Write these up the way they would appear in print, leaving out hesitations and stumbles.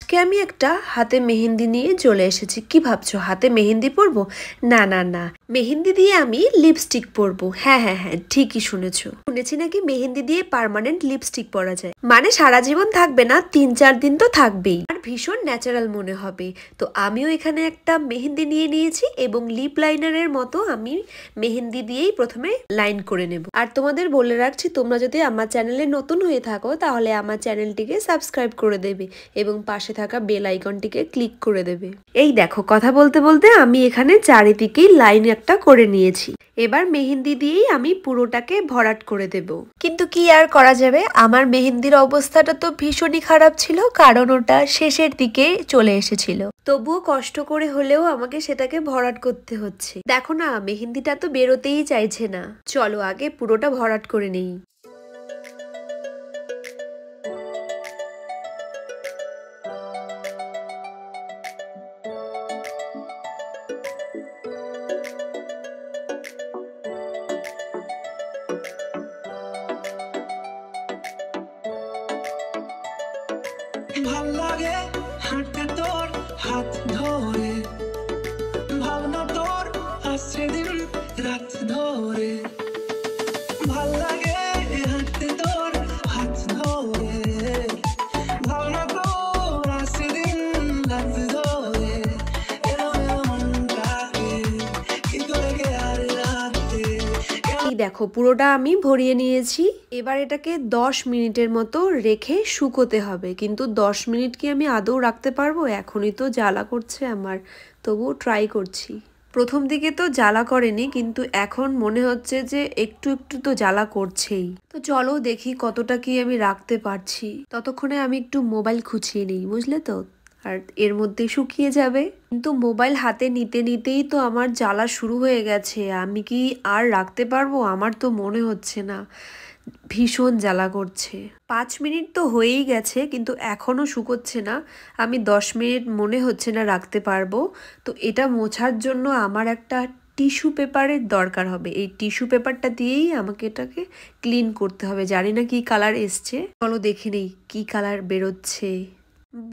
আজকে আমি একটা হাতে মেহেন্দি নিয়ে চলে এসেছি। কি ভাবছো, হাতে মেহেন্দি পরবো? না না না, মেহেন্দি দিয়ে আমি লিপস্টিক পরবো। হ্যাঁ হ্যাঁ হ্যাঁ, ঠিকই শুনেছি নাকি মেহেন্দি দিয়ে পার্মানেন্ট লিপস্টিক পরা যায়, মানে সারা জীবন থাকবে না, 3-4 দিন তো থাকবেই, আর ভীষণ ন্যাচারাল মনে হবে। তো আমিও এখানে একটা মেহেন্দি নিয়ে নিয়েছি এবং লিপ লাইনারের মতো আমি মেহেন্দি দিয়েই প্রথমে লাইন করে নেব। আর তোমাদের বলে রাখছি, তোমরা যদি আমার চ্যানেলে নতুন হয়ে থাকো তাহলে আমার চ্যানেলটিকে সাবস্ক্রাইব করে দেবে এবং পাশে থাকা বেল আইকনটিকে ক্লিক করে দেবে। এই দেখো, কথা বলতে বলতে আমি এখানে চারিদিকেই লাইন একটা করে নিয়েছি। এবার মেহেন্দি দিয়েই আমি পুরোটাকে ভরাট করে দেব। কিন্তু কি আর করা যাবে, আমার মেহেন্দির অবস্থাটা তো ভীষণই খারাপ ছিল, কারণ ওটা শেষের দিকে চলে এসেছিল। তবুও কষ্ট করে হলেও আমাকে সেটাকে ভরাট করতে হচ্ছে। দেখো না, মেহেন্দিটা তো বেরোতেই চাইছে না। চলো আগে পুরোটা ভরাট করে নেই। ভাল লাগে হাঁটতে তোর হাত ধরে, ভাবনা তোর আসছে দিন রাত ধরে। ভাল লাগে হাঁটতে তোর হাত ধরে, ভাবনা তোর আসছে দিন রাত ধরে। মনটাকে কি করে গে আর রাতে। এই দেখো, পুরোটা আমি ভরিয়ে নিয়েছি। এবার এটাকে 10 মিনিটের মতো রেখে শুকোতে হবে। কিন্তু 10 মিনিট কি আমি আদৌ রাখতে পারবো? এখনই তো জ্বালা করছে আমার, তবুও ট্রাই করছি। প্রথম দিকে তো জ্বালা করেনি, কিন্তু এখন মনে হচ্ছে যে একটু একটু তো জ্বালা করছেই। তো চলো দেখি কতটা কি আমি রাখতে পারছি। ততক্ষণে আমি একটু মোবাইল খুঁচিয়ে নিই, বুঝলে তো, আর এর মধ্যে শুকিয়ে যাবে। কিন্তু মোবাইল হাতে নিতে নিতেই তো আমার জ্বালা শুরু হয়ে গেছে। আমি কি আর রাখতে পারবো? আমার তো মনে হচ্ছে না, ভীষণ জ্বালা করছে। 5 মিনিট তো হয়েই গেছে, কিন্তু এখনো শুকোচ্ছে না। আমি 10 মিনিট মনে হচ্ছে না রাখতে পারবো। তো এটা মোছার জন্য আমার একটা টিস্যু পেপারের দরকার হবে। এই টিস্যু পেপারটা দিয়েই আমাকে এটাকে ক্লিন করতে হবে। জানি না কি কালার এসছে, চলো দেখে নেই কি কালার বেরোচ্ছে।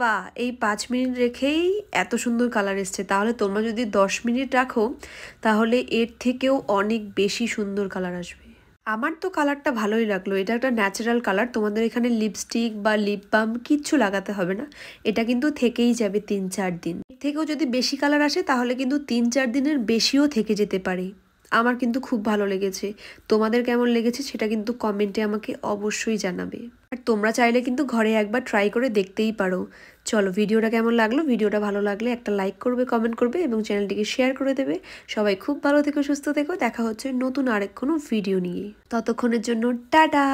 বা এই 5 মিনিট রেখেই এত সুন্দর কালার এসছে। তাহলে তোমরা যদি 10 মিনিট রাখো তাহলে এর থেকেও অনেক বেশি সুন্দর কালার আসবে। আমার তো কালারটা ভালোই লাগলো। এটা একটা ন্যাচারাল কালার। তোমাদের এখানে লিপস্টিক বা লিপ বাম কিচ্ছু লাগাতে হবে না। এটা কিন্তু থেকেই যাবে 3-4 দিন। এর থেকেও যদি বেশি কালার আসে তাহলে কিন্তু 3-4 দিনের বেশিও থেকে যেতে পারে। আমার কিন্তু খুব ভালো লেগেছে। তোমাদের কেমন লেগেছে সেটা কিন্তু কমেন্টে আমাকে অবশ্যই জানাবে। আর তোমরা চাইলে কিন্তু ঘরে একবার ট্রাই করে দেখতেই পারো। চলো, ভিডিওটা কেমন লাগলো? ভিডিওটা ভালো লাগলে একটা লাইক করবে, কমেন্ট করবে এবং চ্যানেলটিকে শেয়ার করে দেবে। সবাই খুব ভালো থেকো, সুস্থ থেকো। দেখা হচ্ছে নতুন আরেক কোনো ভিডিও নিয়ে। ততক্ষণের জন্য টাটা।